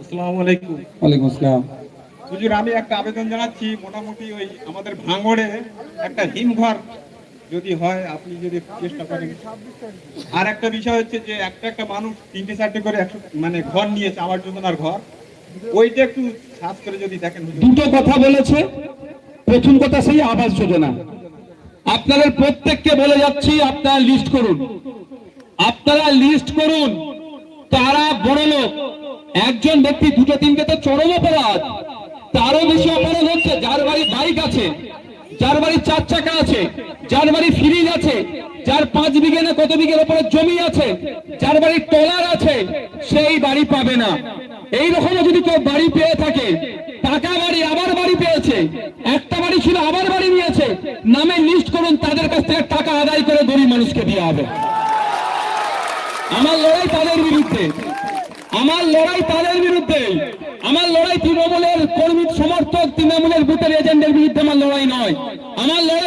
আসসালামু আলাইকুম। ওয়ালাইকুম আসসালাম। হুজুর, আমি একটা আবেদন জানাচ্ছি। মোটামুটি ওই আমাদের ভাঙড়ে একটা হিমঘর যদি হয়, আপনি যদি চেষ্টা করেন। আর একটা বিষয় হচ্ছে যে একটা একটা মানুষ 3টে 4টে করে 100 মানে ঘর নিয়েছে, আবাস যোজনার ঘর। ওইটা একটু সার্চ করে যদি দেখেন হুজুর। দুটো কথা বলেছে। প্রথম কথা সেই আবাস যোজনা। আপনাদের প্রত্যেককে বলে যাচ্ছি, আপনারা লিস্ট করুন, আপনারা লিস্ট করুন কারা বড় লোক। একজন ব্যক্তি 2-3কে তো চরম অপরাধ, তারও বেশি অপরাধ হচ্ছে যার বাড়ি বাইক আছে, যার বাড়ি 4 চাকা আছে, যার বাড়ি ফ্রিজ আছে, যার 5 বিঘে না কত বিঘের উপরে জমি আছে, যার বাড়ি ট্রলার আছে, সেই বাড়ি পাবে না। এইরকমও যদি কেউ বাড়ি পেয়ে থাকে, টাকা বাড়ি আবার বাড়ি পেয়েছে, একটা বাড়ি ছিল আবার বাড়ি নিয়েছে, নামে লিস্ট করুন, তাদের কাছ থেকে টাকা আদায় করে গরিব মানুষকে দেওয়া হবে। আমার লড়াই তাদের বিরুদ্ধে, আমার লড়াই তাদের বিরুদ্ধে। আমার লড়াই তৃণমূলের কর্মী সমর্থক, তৃণমূলের বুথের এজেন্টের বিরুদ্ধে আমার লড়াই নয়। আমার লড়াই